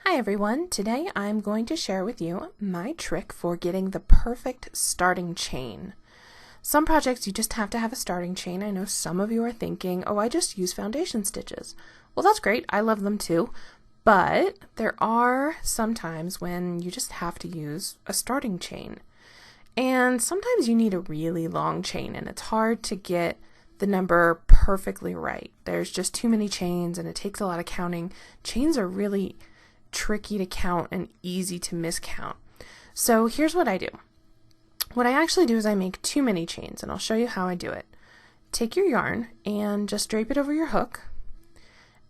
Hi everyone, today I'm going to share with you my trick for getting the perfect starting chain. Some projects you just have to have a starting chain. I know some of you are thinking, oh, I just use foundation stitches. Well, that's great, I love them too, but there are some times when you just have to use a starting chain. And sometimes you need a really long chain and it's hard to get the number perfectly right. There's just too many chains and it takes a lot of counting. Chains are really tricky to count and easy to miscount. So here's what I do. What I actually do is I make too many chains, and I'll show you how I do it. Take your yarn and just drape it over your hook,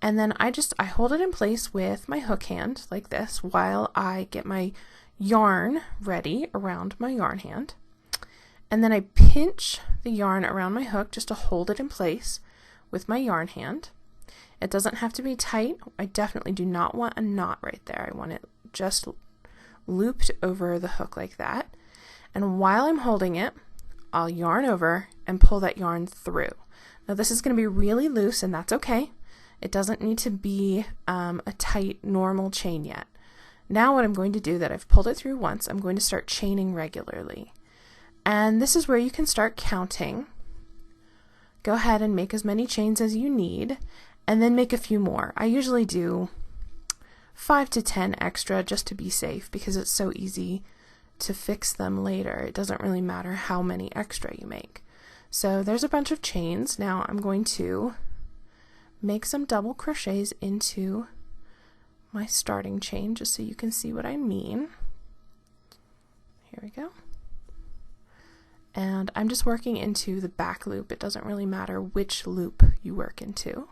and then I hold it in place with my hook hand like this while I get my yarn ready around my yarn hand, and then I pinch the yarn around my hook just to hold it in place with my yarn hand. It doesn't have to be tight. I definitely do not want a knot right there. I want it just looped over the hook like that. And while I'm holding it, I'll yarn over and pull that yarn through. Now this is going to be really loose, and that's okay. It doesn't need to be a tight normal chain yet. Now what I'm going to do, that I've pulled it through once, I'm going to start chaining regularly. And this is where you can start counting. Go ahead and make as many chains as you need, and then make a few more. I usually do 5 to 10 extra just to be safe, because it's so easy to fix them later. It doesn't really matter how many extra you make. So there's a bunch of chains. Now I'm going to make some double crochets into my starting chain just so you can see what I mean. Here we go. And I'm just working into the back loop. It doesn't really matter which loop you work into.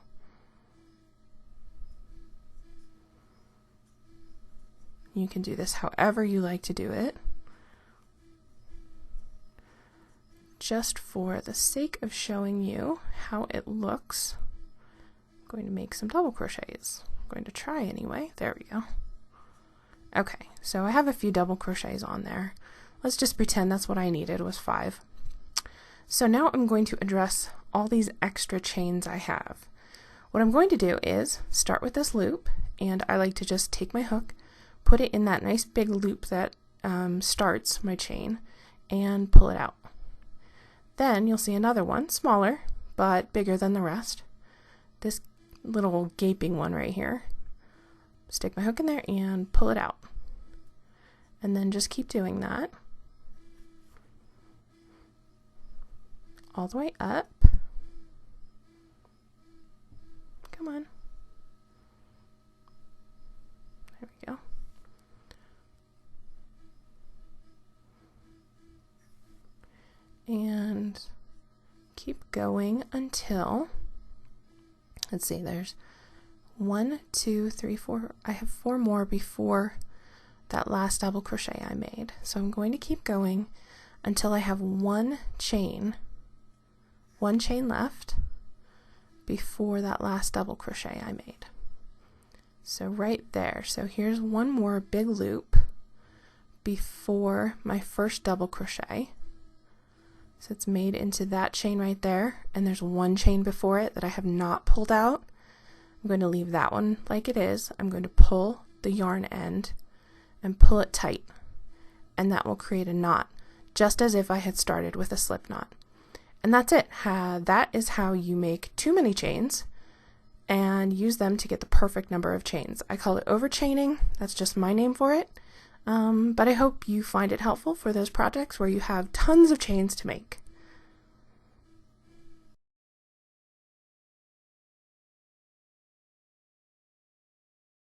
You can do this however you like to do it. Just for the sake of showing you how it looks, I'm going to make some double crochets. I'm going to try anyway. There we go. Okay, so I have a few double crochets on there. Let's just pretend that's what I needed, was 5. So now I'm going to address all these extra chains I have. What I'm going to do is start with this loop, and I like to just take my hook, put it in that nice big loop that starts my chain, and pull it out. Then you'll see another one, smaller, but bigger than the rest. This little gaping one right here. Stick my hook in there and pull it out. And then just keep doing that all the way up. Come on. There we go. And keep going until, let's see, there's 1, 2, 3, 4. I have 4 more before that last double crochet I made. So I'm going to keep going until I have one chain left before that last double crochet I made. So right there. So here's one more big loop before my first double crochet. So it's made into that chain right there, and there's one chain before it that I have not pulled out. I'm going to leave that one like it is. I'm going to pull the yarn end and pull it tight, and that will create a knot, just as if I had started with a slip knot. And that's it. That is how you make too many chains and use them to get the perfect number of chains. I call it overchaining. That's just my name for it. But I hope you find it helpful for those projects where you have tons of chains to make.